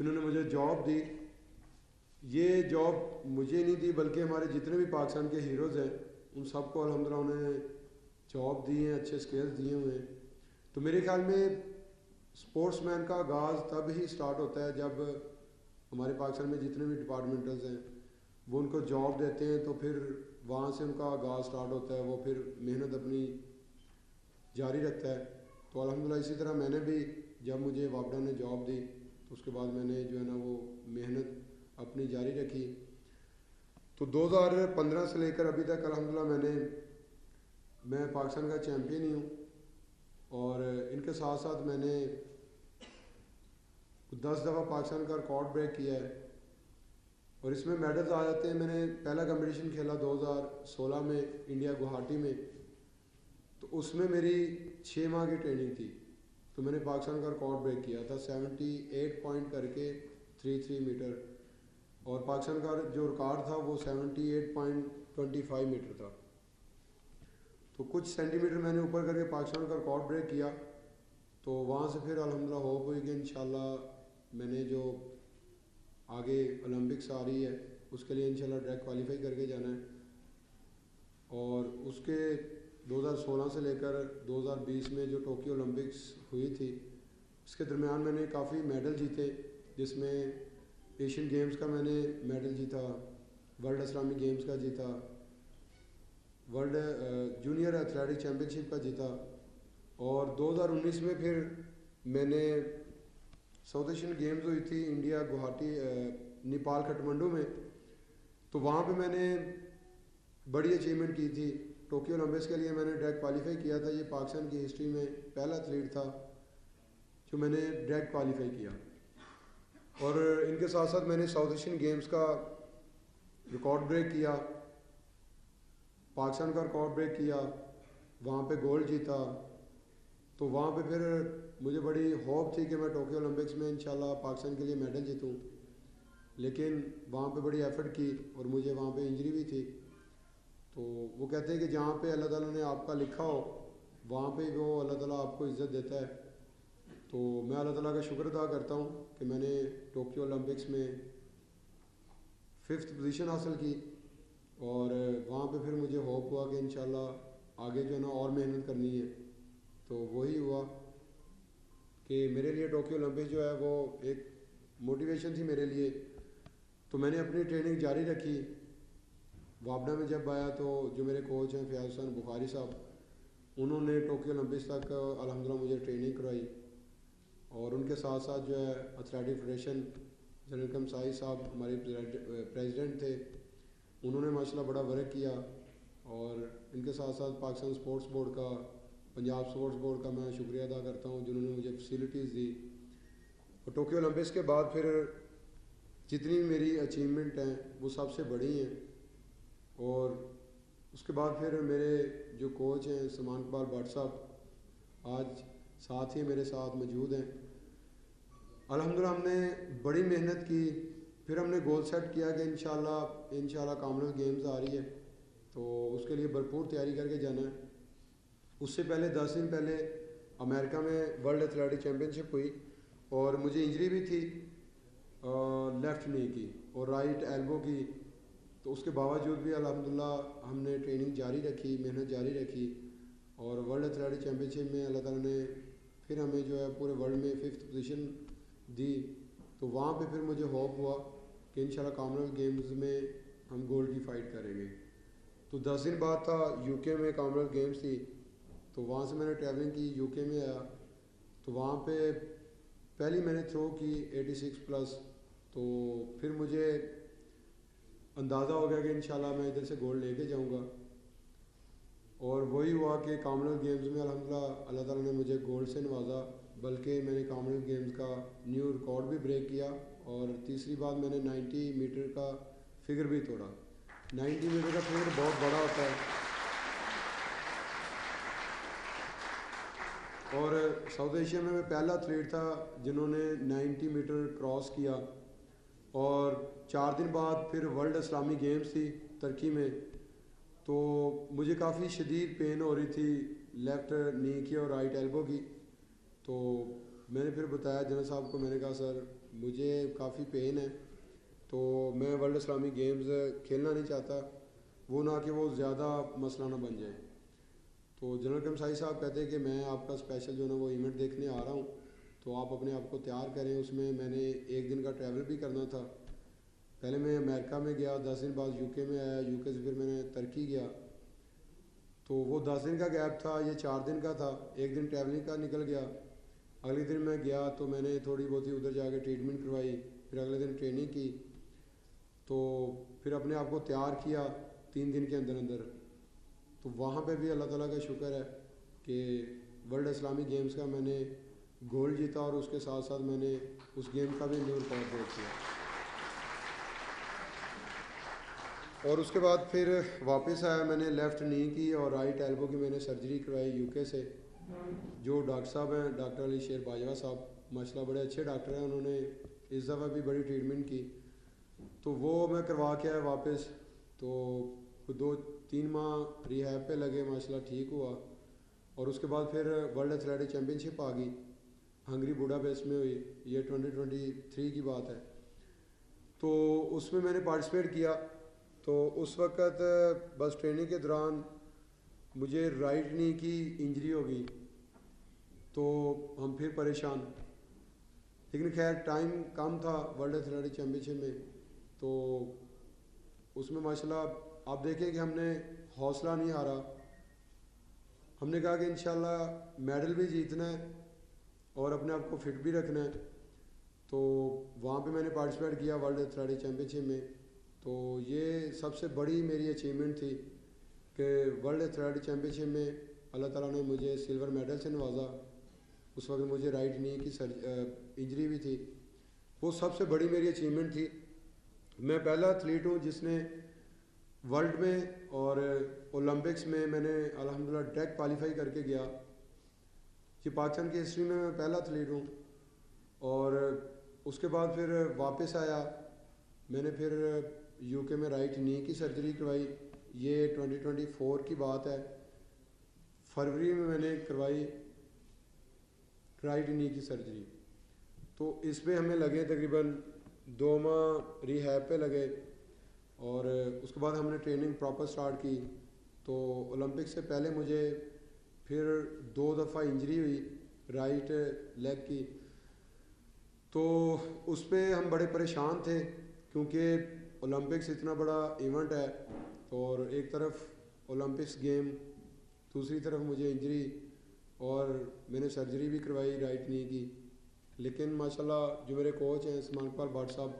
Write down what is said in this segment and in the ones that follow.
جنہوں نے مجھے جاب دی. یہ جاب مجھے نہیں دی بلکہ ہمارے جتنے بھی پاکستان کے ہیروز ہیں ان سب کو الحمدللہ انہوں نے جاب دی ہیں, اچھے اسکلز دیے ہوئے ہیں. تو میرے خیال میں اسپورٹس مین کا آغاز تب ہی اسٹارٹ ہوتا ہے جب ہمارے پاکستان میں جتنے بھی ڈپارٹمنٹلز ہیں وہ ان کو جاب دیتے ہیں, تو پھر وہاں سے ان کا آغاز اسٹارٹ ہوتا ہے, وہ پھر محنت اپنی جاری رکھتا ہے. تو الحمدللہ اسی طرح میں نے بھی جب مجھے وابڈا نے جاب دی تو اس کے بعد میں نے جو ہے نا وہ محنت اپنی جاری رکھی. تو 2015 سے لے کر ابھی تک الحمدللہ میں پاکستان کا چیمپئن ہی ہوں, اور ان کے ساتھ ساتھ میں نے 10 دفعہ پاکستان کا ریکارڈ بریک کیا ہے, اور اس میں میڈلز آ جاتے ہیں. میں نے پہلا کمپٹیشن کھیلا 2016 میں انڈیا گوہاٹی میں, تو اس میں میری 6 ماہ کی ٹریننگ تھی, تو میں نے پاکستان کا ریکارڈ بریک کیا تھا 78 پوائنٹ کر کے 33 میٹر, اور پاکستان کا جو ریکارڈ تھا وہ 78.25 میٹر تھا. تو کچھ سینٹی میٹر میں نے اوپر کر کے پاکستان کا ریکارڈ بریک کیا. تو وہاں سے پھر الحمدللہ ہوپ ہوئی کہ انشاءاللہ میں نے جو آگے اولمپکس آ رہی ہے اس کے لیے انشاءاللہ ڈائریکٹ کوالیفائی کر کے جانا ہے. اور اس کے 2016 سے لے کر 2020 میں جو ٹوکیو اولمپکس ہوئی تھی اس کے درمیان میں نے کافی میڈل جیتے, جس میں ایشین گیمز کا میں نے میڈل جیتا, ورلڈ اسلامی گیمز کا جیتا, ورلڈ جونیئر ایتھلیٹک چیمپئن شپ کا جیتا, اور 2019 میں پھر میں نے ساؤتھ ایشین گیمز ہوئی تھی انڈیا گوہاٹی نیپال کھٹمنڈو میں, تو وہاں پہ میں نے بڑی اچیومنٹ کی تھی. ٹوکیو اولمپکس کے لیے میں نے ڈائریکٹ کوالیفائی کیا تھا. یہ پاکستان کی ہسٹری میں پہلا ایتھلیٹ تھا جو میں نے ڈائریکٹ کوالیفائی کیا. اور ان کے ساتھ ساتھ میں نے ساؤتھ ایشین گیمز کا ریکارڈ بریک کیا, پاکستان کا ریکارڈ بریک کیا, وہاں پہ گولڈ جیتا. تو وہاں پہ پھر مجھے بڑی ہوپ تھی کہ میں ٹوکیو اولمپکس میں انشاءاللہ پاکستان کے لیے میڈل جیتوں, لیکن وہاں پہ بڑی ایفرٹ کی اور مجھے وہاں پہ انجری بھی تھی. تو وہ کہتے ہیں کہ جہاں پہ اللہ تعالیٰ نے آپ کا لکھا ہو وہاں پہ وہ اللہ تعالیٰ آپ کو عزت دیتا ہے. تو میں اللہ تعالیٰ کا شکر ادا کرتا ہوں کہ میں نے ٹوکیو اولمپکس میں 5th پوزیشن حاصل کی, اور وہاں پہ پھر مجھے ہوپ ہوا کہ انشاءاللہ آگے جو ہے نا اور محنت کرنی ہے. تو وہی ہوا کہ میرے لیے ٹوکیو اولمپکس جو ہے وہ ایک موٹیویشن تھی میرے لیے. تو میں نے اپنی ٹریننگ جاری رکھی. وابڈا میں جب آیا تو جو میرے کوچ ہیں فیاض حسین بخاری صاحب, انہوں نے ٹوکیو اولمپکس تک الحمدللہ مجھے ٹریننگ کرائی, اور ان کے ساتھ ساتھ جو ہے ایتھلیٹک فیڈریشن جنرل کمسائی صاحب ہمارے پریزیڈنٹ تھے, انہوں نے ماشاءاللہ بڑا ورک کیا. اور ان کے ساتھ ساتھ پاکستان اسپورٹس بورڈ کا, پنجاب اسپورٹس بورڈ کا میں شکریہ ادا کرتا ہوں جنہوں نے مجھے فیسلٹیز دی. اور ٹوکیو اولمپکس کے بعد پھر جتنی میری اچیومنٹ ہیں وہ سب سے بڑی ہیں. اور اس کے بعد پھر میرے جو کوچ ہیں سمان اقبال بٹ صاحب آج ساتھ ہی میرے ساتھ موجود ہیں. الحمدللہ ہم نے بڑی محنت کی, پھر ہم نے گول سیٹ کیا کہ انشاءاللہ کامن ویلتھ گیمز آ رہی ہے تو اس کے لیے بھرپور تیاری کر کے جانا ہے. اس سے پہلے 10 دن پہلے امریکہ میں ورلڈ ایتھلیٹک چیمپئن شپ ہوئی, اور مجھے انجری بھی تھی لیفٹ نی کی اور رائٹ ایلبو کی. تو اس کے باوجود بھی الحمدللہ ہم نے ٹریننگ جاری رکھی, محنت جاری رکھی, اور ورلڈ ایتھلیٹک چیمپئن شپ میں اللہ تعالیٰ نے پھر ہمیں جو ہے پورے ورلڈ میں 5th پوزیشن دی. تو وہاں پہ پھر مجھے ہوپ ہوا کہ انشاءاللہ کامن ویلتھ گیمز میں ہم گولڈ کی فائٹ کریں گے. تو 10 دن بعد تھا یو کے میں کامن ویلتھ گیمز تھی, تو وہاں سے میں نے ٹریولنگ کی, یو کے میں آیا. تو وہاں پہ پہلی میں نے تھرو کی 86+. تو پھر مجھے اندازہ ہو گیا کہ انشاءاللہ میں ادھر سے گولڈ لے کے جاؤں گا, اور وہی ہوا کہ کامن ویلتھ گیمز میں الحمدللہ اللہ تعالیٰ نے مجھے گولڈ سے نوازا. بلکہ میں نے کامن ویلتھ گیمز کا نیو ریکارڈ بھی بریک کیا, اور تیسری بات میں نے 90 میٹر کا فگر بھی توڑا. 90 میٹر کا فگر بہت بڑا ہوتا ہے, اور ساؤتھ ایشیا میں پہلا ایتھلیٹ تھا جنہوں نے 90 میٹر کراس کیا. اور 4 دن بعد پھر ورلڈ اسلامی گیمز تھی ترکی میں. تو مجھے کافی شدید پین ہو رہی تھی لیفٹ نی کی اور رائٹ ایلبو کی. تو میں نے پھر بتایا جنرل صاحب کو, میں نے کہا سر مجھے کافی پین ہے, تو میں ورلڈ اسلامی گیمز کھیلنا نہیں چاہتا, وہ نہ کہ وہ زیادہ مسئلہ نہ بن جائے. تو جنرل کمسائی صاحب کہتے ہیں کہ میں آپ کا اسپیشل جو ہے نا وہ ایونٹ دیکھنے آ رہا ہوں, تو آپ اپنے آپ کو تیار کریں. اس میں میں نے 1 دن کا ٹریول بھی کرنا تھا. پہلے میں امریکہ میں گیا, 10 دن بعد یو کے میں آیا, یو کے سے پھر میں نے ترکی گیا. تو وہ 10 دن کا گیپ تھا, یہ 4 دن کا تھا. 1 دن ٹریولنگ کا نکل گیا. اگلے دن میں گیا تو میں نے تھوڑی بہت ہی ادھر جا کے ٹریٹمنٹ کروائی. پھر اگلے دن ٹریننگ کی, تو پھر اپنے آپ کو تیار کیا 3 دن کے اندر اندر. تو وہاں پہ بھی اللہ تعالیٰ کا شکر ہے کہ ورلڈ اسلامی گیمز کا میں نے گولڈ جیتا, اور اس کے ساتھ ساتھ میں نے اس گیم کا بھی انڈور ریکارڈ بریک کیا. اور اس کے بعد پھر واپس آیا, میں نے لیفٹ نی کی اور رائٹ ایلبو کی میں نے سرجری کروائی یو کے سے. جو ڈاکٹر صاحب ہیں, ڈاکٹر علی شیر باجوہ صاحب, ماشاء اللہ بڑے اچھے ڈاکٹر ہیں, انہوں نے اس دفعہ بھی بڑی ٹریٹمنٹ کی. تو وہ میں کروا کے آیا واپس. تو 2-3 ماہ ریہیب پہ لگے, ماشاء اللہ ٹھیک ہوا. اور اس کے بعد پھر ورلڈ ایتھلیٹک چیمپئن شپ آ گئی, ہنگری بوڈاپیسٹ میں ہوئی, یہ 2023 کی بات ہے. تو اس میں نے پارٹیسپیٹ کیا. تو اس وقت بس ٹریننگ کے دوران مجھے رائٹ نی کی انجری ہو گئی, تو ہم پھر پریشان. لیکن خیر ٹائم کم تھا ورلڈ ایتھلیٹک چیمپئن شپ میں, تو اس میں ماشاء اللہ آپ دیکھیں کہ ہم نے حوصلہ نہیں ہارا. ہم نے کہا کہ انشاءاللہ میڈل بھی جیتنا ہے اور اپنے آپ کو فٹ بھی رکھنا ہے. تو وہاں پہ میں نے پارٹیسپیٹ کیا ورلڈ ایتھلیٹک چیمپئن شپ میں. تو یہ سب سے بڑی میری اچیومنٹ تھی کہ ورلڈ ایتھلیٹک چیمپئن شپ میں اللہ تعالیٰ نے مجھے سلور میڈل سے نوازا. اس وقت مجھے رائٹ نی کی انجری بھی تھی. وہ سب سے بڑی میری اچیومنٹ تھی. میں پہلا ایتھلیٹ ہوں جس نے ورلڈ میں اور اولمپکس میں نے الحمدللہ ڈائریکٹ کوالیفائی کر کے گیا. یہ پاکستان کی ہسٹری میں پہلا ایتھلیٹ ہوں. اور اس کے بعد پھر واپس آیا, میں نے پھر یو کے میں رائٹ نی کی سرجری کروائی. یہ 2024 کی بات ہے, فروری میں نے کروائی رائٹ نی کی سرجری. تو اس پہ ہمیں لگے تقریباً 2 ماہ ریہیب پہ لگے, اور اس کے بعد ہم نے ٹریننگ پراپر سٹارٹ کی. تو اولمپک سے پہلے مجھے پھر 2 دفعہ انجری ہوئی رائٹ لیگ کی. تو اس پہ ہم بڑے پریشان تھے کیونکہ اولمپکس اتنا بڑا ایونٹ ہے, اور ایک طرف اولمپکس گیم, دوسری طرف مجھے انجری, اور میں نے سرجری بھی کروائی رائٹ نی کی. لیکن ماشاءاللہ جو میرے کوچ ہیں عثمان اقبال بٹ صاحب,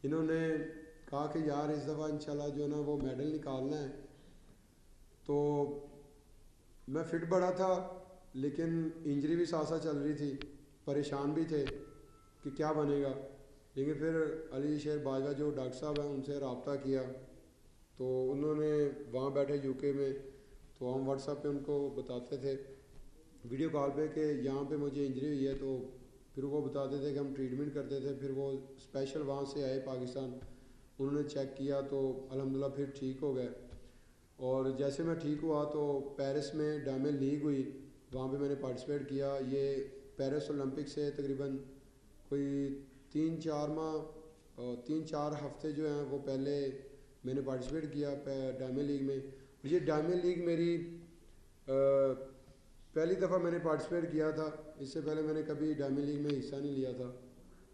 انہوں نے کہا کہ یار اس دفعہ انشاءاللہ جو ہے نا وہ میڈل نکالنا ہے. تو میں فٹ بڑا تھا لیکن انجری بھی ساتھ ساتھ چل رہی تھی, پریشان بھی تھے کہ کیا بنے گا. لیکن پھر علی شیر باجوہ جو ڈاکٹر صاحب ہیں ان سے رابطہ کیا, تو انہوں نے وہاں بیٹھے یو کے میں, تو ہم واٹس ایپ پہ ان کو بتاتے تھے ویڈیو کال پہ کہ یہاں پہ مجھے انجری ہوئی ہے. تو پھر وہ بتاتے تھے کہ ہم ٹریٹمنٹ کرتے تھے. پھر وہ اسپیشل وہاں سے آئے پاکستان, انہوں نے چیک کیا تو الحمدللہ پھر ٹھیک ہو گئے. اور جیسے میں ٹھیک ہوا تو پیرس میں ڈائمنڈ لیگ ہوئی, وہاں پہ میں نے پارٹیسپیٹ کیا. یہ پیرس اولمپک سے تقریباً کوئی 3-4 ہفتے جو ہیں وہ پہلے میں نے پارٹیسپیٹ کیا ڈائمنڈ لیگ میں. یہ ڈائمنڈ لیگ میری پہلی دفعہ میں نے پارٹیسپیٹ کیا تھا. اس سے پہلے میں نے کبھی ڈائمنڈ لیگ میں حصہ نہیں لیا تھا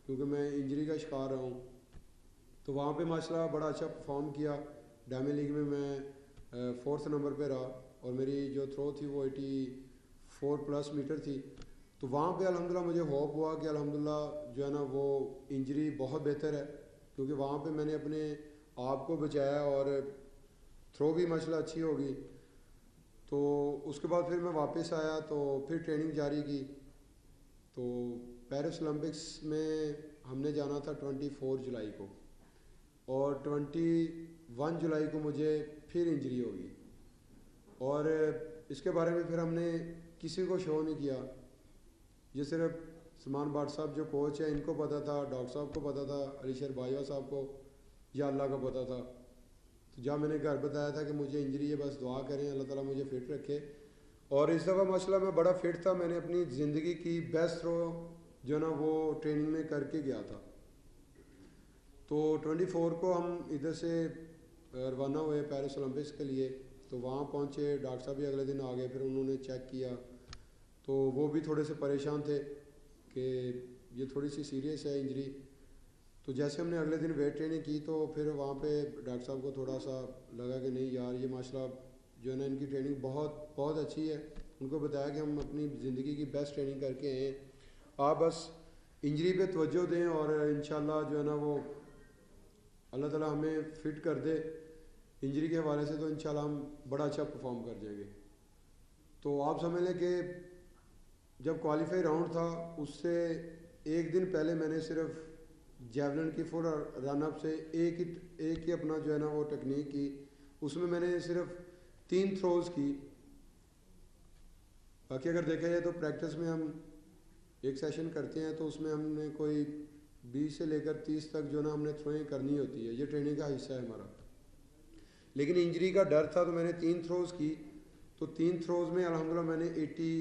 کیونکہ میں انجری کا شکار رہا ہوں. تو وہاں پہ ماشاءاللہ بڑا اچھا پرفارم کیا. ڈائمنڈ لیگ میں 4تھ نمبر پہ رہا, اور میری جو تھرو تھی وہ 84+ میٹر تھی. تو وہاں پہ الحمدللہ مجھے ہوپ ہوا کہ الحمدللہ جو ہے نا وہ انجری بہت بہتر ہے, کیونکہ وہاں پہ میں نے اپنے آپ کو بچایا اور تھرو بھی ماشاءاللہ اچھی ہوگی. تو اس کے بعد پھر میں واپس آیا تو پھر ٹریننگ جاری کی. تو پیرس اولمپکس میں ہم نے جانا تھا 24 جولائی کو, اور 21 جولائی کو مجھے پھر انجری ہوگی. اور اس کے بارے میں پھر ہم نے کسی کو شو نہیں کیا. یہ صرف سلمان بٹ صاحب جو کوچ ہیں ان کو پتہ تھا, ڈاکٹر صاحب کو پتہ تھا, علی شیر باجوہ صاحب کو, یا اللہ کو پتہ تھا. تو جب میں نے گھر بتایا تھا کہ مجھے انجری ہے, بس دعا کریں اللہ تعالیٰ مجھے فٹ رکھے. اور اس دفعہ ماشاء اللہ میں بڑا فٹ تھا. میں نے اپنی زندگی کی بیسٹ تھرو جو ہے نا وہ ٹریننگ میں کر کے گیا تھا. تو 24 کو ہم ادھر سے روانہ ہوئے پیرس اولمپکس کے لیے. تو وہاں پہنچے, ڈاکٹر صاحب بھی اگلے دن آ گئے. پھر انہوں نے چیک کیا تو وہ بھی تھوڑے سے پریشان تھے کہ یہ تھوڑی سی سیریس ہے انجری. تو جیسے ہم نے اگلے دن ویٹ ٹریننگ کی تو پھر وہاں پہ ڈاکٹر صاحب کو تھوڑا سا لگا کہ نہیں یار یہ ماشاء اللہ جو ہے نا ان کی ٹریننگ بہت بہت اچھی ہے. ان کو بتایا کہ ہم اپنی زندگی کی بیسٹ ٹریننگ کر کے آئے ہیں, آپ بس انجری پہ توجہ دیں اور انشاءاللہ جو ہے نا وہ اللہ تعالیٰ ہمیں فٹ کر دے انجری کے حوالے سے, تو انشاءاللہ ہم بڑا اچھا پرفارم کر جائیں گے. تو آپ سمجھ لیں کہ جب کوالیفائی راؤنڈ تھا اس سے ایک دن پہلے میں نے صرف جیولن کی فل رن اپ سے ایک ہی اپنا جو ہے نا وہ ٹیکنیک کی. اس میں نے صرف 3 تھروز کی. باقی اگر دیکھا جائے تو پریکٹس میں ہم ایک سیشن کرتے ہیں تو اس میں ہم نے کوئی 20 سے لے کر 30 تک جو نا ہم نے تھروئیں کرنی ہوتی ہے, یہ ٹریننگ کا حصہ ہے ہمارا. لیکن انجری کا ڈر تھا تو میں نے 3 تھروز کی. تو 3 تھروز میں الحمدللہ میں نے 80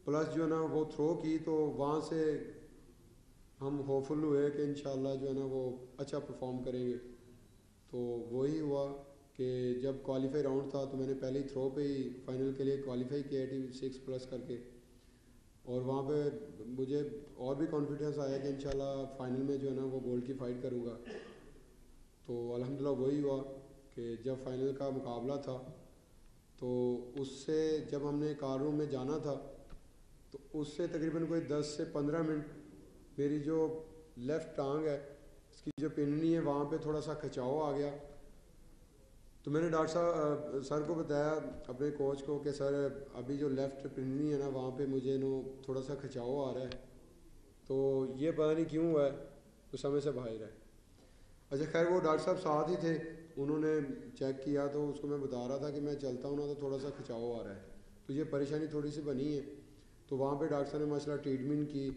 پلس جو ہے نا وہ تھرو کی. تو وہاں سے ہم ہوپ فل ہوئے کہ انشاءاللہ جو ہے نا وہ اچھا پرفارم کریں گے. تو وہی ہوا کہ جب کوالیفائی راؤنڈ تھا تو میں نے پہلی تھرو پہ ہی فائنل کے لیے کوالیفائی کیا 86 پلس کر کے. اور وہاں پہ مجھے اور بھی کانفیڈنس آیا کہ انشاءاللہ فائنل میں جو ہے نا وہ گولڈ کی فائٹ کروں گا. تو الحمدللہ وہی ہوا کہ جب فائنل کا مقابلہ تھا تو اس سے جب ہم نے کار روم میں جانا تھا تو اس سے تقریباً کوئی 10 سے 15 منٹ میری جو لیفٹ ٹانگ ہے اس کی جو پننی ہے وہاں پہ تھوڑا سا کھچاؤ آ گیا. تو میں نے ڈاکٹر صاحب سر کو بتایا اپنے کوچ کو کہ سر ابھی جو لیفٹ پننی ہے نا وہاں پہ مجھے تھوڑا سا کھچاؤ آ رہا ہے, تو یہ پتہ نہیں کیوں ہوا ہے, تو سمجھ سے باہر ہے. اچھا خیر وہ ڈاکٹر صاحب ساتھ ہی تھے, انہوں نے چیک کیا تو اس کو میں بتا رہا تھا کہ میں چلتا ہوں نا تو تھوڑا سا کھچاؤ آ رہا ہے, تو یہ پریشانی تھوڑی سی بنی ہے. تو وہاں پہ ڈاکٹر صاحب نے مسئلہ ٹریٹمنٹ کی.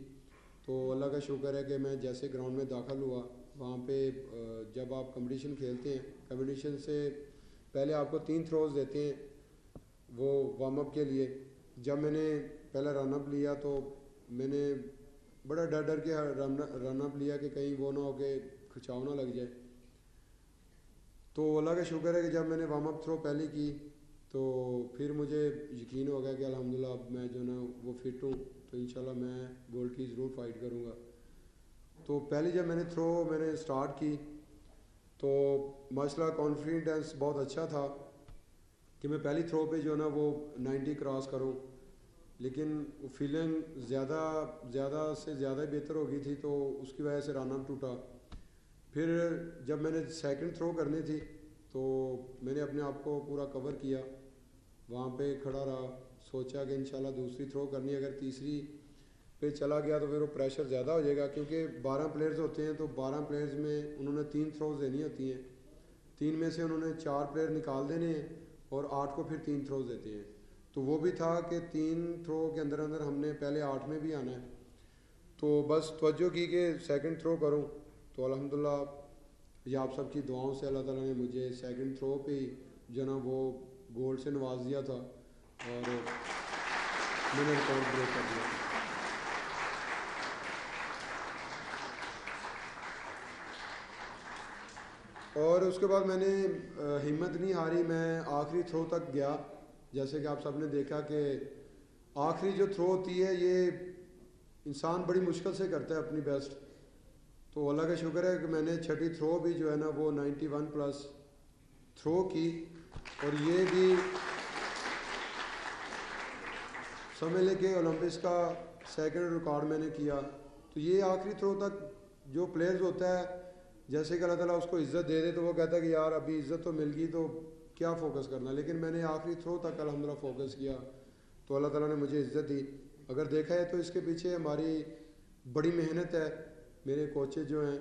تو اللہ کا شکر ہے کہ میں جیسے گراؤنڈ میں داخل ہوا وہاں پہ جب آپ کمپٹیشن کھیلتے ہیں کمپٹیشن سے پہلے آپ کو 3 تھروز دیتے ہیں وہ وارم اپ کے لیے. جب میں نے پہلا رن اپ لیا تو میں نے بڑا ڈر کے رن اپ لیا کہ کہیں وہ نہ ہو کہ کھچاؤ نہ لگ جائے. تو اللہ کا شکر ہے کہ جب میں نے وارم اپ تھرو پہلی کی تو پھر مجھے یقین ہو گیا کہ الحمدللہ اب میں جو نا وہ فٹ ہوں, تو انشاءاللہ میں گولڈ کی ضرور فائٹ کروں گا. تو پہلی جب میں نے تھرو میں نے اسٹارٹ کی تو ماشاء اللہ کانفیڈنس بہت اچھا تھا کہ میں پہلی تھرو پہ جو ہے نا وہ 90 کراس کروں. لیکن فیلنگ زیادہ سے زیادہ بہتر ہو گئی تھی تو اس کی وجہ سے رن اپ ٹوٹا. پھر جب میں نے سیکنڈ تھرو کرنی تھی تو میں نے اپنے آپ کو پورا کور کیا, وہاں پہ کھڑا رہا, سوچا کہ انشاءاللہ دوسری تھرو کرنی ہے, اگر تیسری پہ چلا گیا تو پھر وہ پریشر زیادہ ہو جائے گا کیونکہ 12 پلیئرز ہوتے ہیں. تو 12 پلیئرز میں انہوں نے 3 تھروز دینی ہوتی ہیں, 3 میں سے انہوں نے 4 پلیئر نکال دینے ہیں اور 8 کو پھر 3 تھروز دیتے ہیں. تو وہ بھی تھا کہ 3 تھرو کے اندر ہم نے پہلے 8 میں بھی آنا ہے. تو بس توجہ کی کہ سیکنڈ تھرو کروں. تو الحمدللہ یہ آپ سب کی دعاؤں سے اللہ تعالیٰ نے مجھے سیکنڈ تھرو پہ ہی جو نا وہ گولڈ سے نواز دیا تھا اور میں نے ریکارڈ بریک کر دیا. اور اس کے بعد میں نے ہمت نہیں ہاری, میں آخری تھرو تک گیا. جیسے کہ آپ سب نے دیکھا کہ آخری جو تھرو ہوتی ہے یہ انسان بڑی مشکل سے کرتا ہے اپنی بیسٹ. تو اللہ کا شکر ہے کہ میں نے چھٹی تھرو بھی جو ہے نا وہ 91 پلس تھرو کی, اور یہ بھی سمجھ لیں کہ اولمپکس کا سیکنڈ ریکارڈ میں نے کیا. تو یہ آخری تھرو تک جو پلیئرز ہوتا ہے جیسے کہ اللہ تعالیٰ اس کو عزت دے دے تو وہ کہتا ہے کہ یار ابھی عزت تو مل گئی تو کیا فوکس کرنا, لیکن میں نے آخری تھرو تک الحمدللہ فوکس کیا تو اللہ تعالیٰ نے مجھے عزت دی. اگر دیکھا ہے تو اس کے پیچھے ہماری بڑی محنت ہے, میرے کوچز جو ہیں,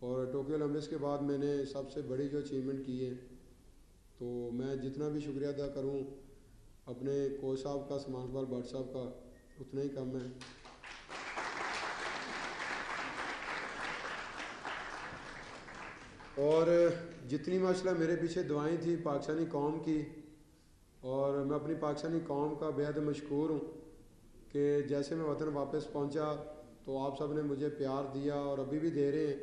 اور ٹوکیو اولمپکس کے بعد میں نے سب سے بڑی جو اچیومنٹ کی ہے تو میں جتنا بھی شکریہ ادا کروں اپنے کوچ صاحب کا, سمان اقبال بٹ صاحب کا, اتنا ہی کم ہے. اور جتنی ماشاءاللہ میرے پیچھے دعائیں تھیں پاکستانی قوم کی اور میں اپنی پاکستانی قوم کا بےحد مشکور ہوں کہ جیسے میں وطن واپس پہنچا تو آپ سب نے مجھے پیار دیا اور ابھی بھی دے رہے ہیں،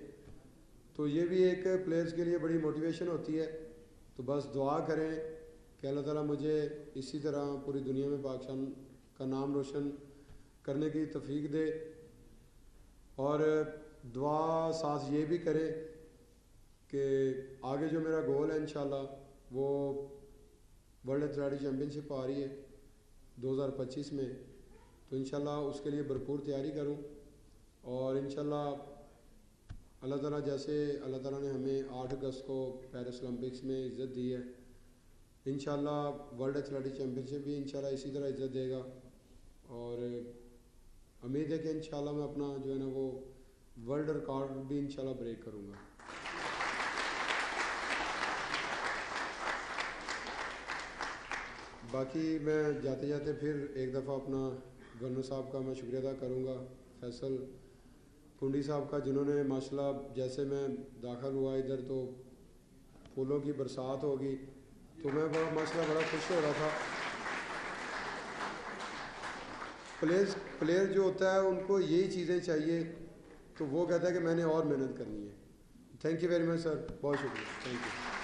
تو یہ بھی ایک پلیئرز کے لیے بڑی موٹیویشن ہوتی ہے. تو بس دعا کریں کہ اللہ تعالیٰ مجھے اسی طرح پوری دنیا میں پاکستان کا نام روشن کرنے کی توفیق دے، اور دعا ساتھ یہ بھی کریں کہ آگے جو میرا گول ہے انشاءاللہ وہ ورلڈ ایتھلیٹک چیمپئن شپ آ رہی ہے 2025 میں، تو انشاءاللہ اس کے لیے بھرپور تیاری کروں، اور انشاءاللہ اللہ تعالیٰ جیسے اللہ تعالیٰ نے ہمیں 8 اگست کو پیرس اولمپکس میں عزت دی ہے، انشاءاللہ ورلڈ ایتھلیٹک چیمپئن شپ بھی انشاءاللہ اسی طرح عزت دے گا. اور امید ہے کہ انشاءاللہ میں اپنا جو ہے نا وہ ورلڈ ریکارڈ بھی انشاءاللہ بریک کروں گا. باقی میں جاتے جاتے پھر ایک دفعہ اپنا گورنر صاحب کا میں شکریہ ادا کروں گا، فیصل کنڈی صاحب کا، جنہوں نے ماشاءاللہ جیسے میں داخل ہوا ادھر تو پھولوں کی برسات ہوگی، تو میں ماشاءاللہ بڑا خوش ہو رہا تھا. پلیئر جو ہوتا ہے ان کو یہی چیزیں چاہیے، تو وہ کہتا ہے کہ میں نے اور محنت کرنی ہے. تھینک یو ویری مچ سر، بہت شکریہ، تھینک یو.